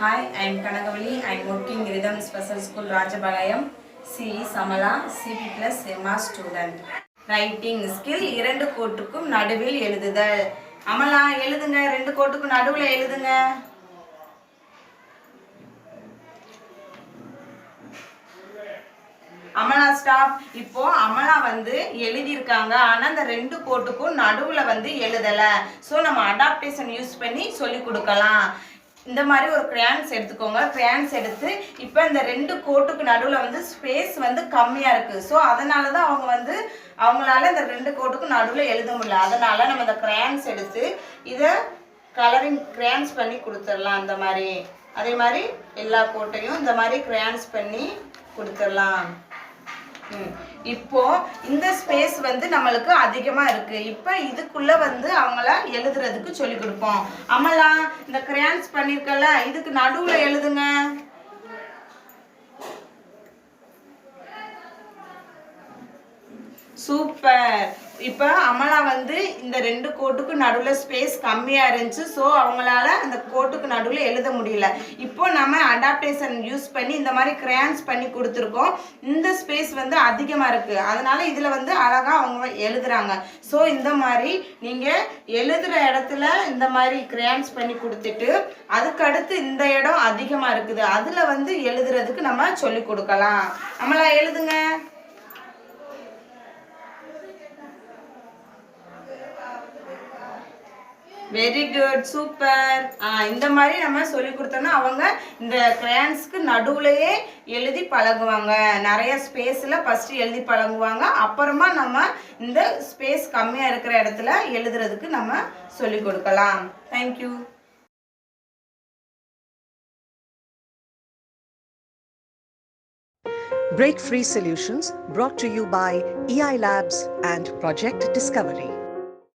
Hi, I am Kanagavali. I am working Rhythm Special School Rajabalayam. C. Samala, CP plus MR student. Writing skill இரண்டு கோட்டுக்கும் நடுவில் எழுதுதல். அமலா எழுதுங்க, ரெண்டு கோட்டுக்கும் நடுவுல எழுதுங்க. அமலா ஸ்டாப். இப்போ அமலா எழுதியிருக்காங்க, ஆனா அந்த ரெண்டு கோட்டுக்கும் நடுவுல எழுதல. ஸோ நம்ம அடாப்டேஷன் யூஸ் பண்ணி சொல்லி கொடுக்கலாம். இந்த மாதிரி ஒரு கிரையான்ஸ் எடுத்துக்கோங்க. கிரையான்ஸ் எடுத்து இப்போ இந்த ரெண்டு கோட்டுக்கு நடுவில் ஸ்பேஸ் கம்மியாக இருக்குது. ஸோ அதனால தான் அவங்களால இந்த ரெண்டு கோட்டுக்கும் நடுவில் எழுத முடியல. அதனால் நம்ம இந்த கிரையான்ஸ் எடுத்து இதை கலரிங் கிரையான்ஸ் பண்ணி கொடுத்துடலாம். அந்த மாதிரி அதே மாதிரி எல்லா கோட்டையும் இந்த மாதிரி கிரையான்ஸ் பண்ணி கொடுத்துடலாம். இப்போ இந்த ஸ்பேஸ் நம்மளுக்கு அதிகமா இருக்கு. இப்போ இதுக்குள்ள அவங்கள எழுதுறதுக்கு சொல்லி கொடுப்போம். அமலா இந்த கிரையான்ஸ் பண்ணிருக்கல, இதுக்கு நடுவுல எழுதுங்க. சூப்பர். இப்போ அமலா இந்த ரெண்டு கோட்டுக்கு நடுவில் ஸ்பேஸ் கம்மியாக இருந்துச்சு. ஸோ அவங்களால அந்த கோட்டுக்கு நடுவில் எழுத முடியல. இப்போ நம்ம அடாப்டேஷன் யூஸ் பண்ணி இந்த மாதிரி கிரையான்ஸ் பண்ணி கொடுத்துருக்கோம். இந்த ஸ்பேஸ் அதிகமாக இருக்குது. அதனால இதில் அழகாக அவங்க எழுதுறாங்க. ஸோ இந்த மாதிரி நீங்கள் எழுதுகிற இடத்துல இந்த மாதிரி கிரையான்ஸ் பண்ணி கொடுத்துட்டு அதுக்கடுத்து இந்த இடம் அதிகமாக இருக்குது, அதில் எழுதுறதுக்கு நம்ம சொல்லி கொடுக்கலாம். அமலா எழுதுங்க. Very good, super. இந்த மாதிரி நம்ம சொல்லி கொடுத்தோம்னா அவங்க இந்த கிரையான்ஸ்க்கு நடுவுலையே எழுதி பழகுவாங்க. நிறைய ஸ்பேஸில் ஃபஸ்ட்டு எழுதி பழகுவாங்க. அப்புறமா நம்ம இந்த ஸ்பேஸ் கம்மியாக இருக்கிற இடத்துல எழுதுறதுக்கு நம்ம சொல்லி கொடுக்கலாம். Thank you. Break Free Solutions brought to you by EI Labs and Project Discovery.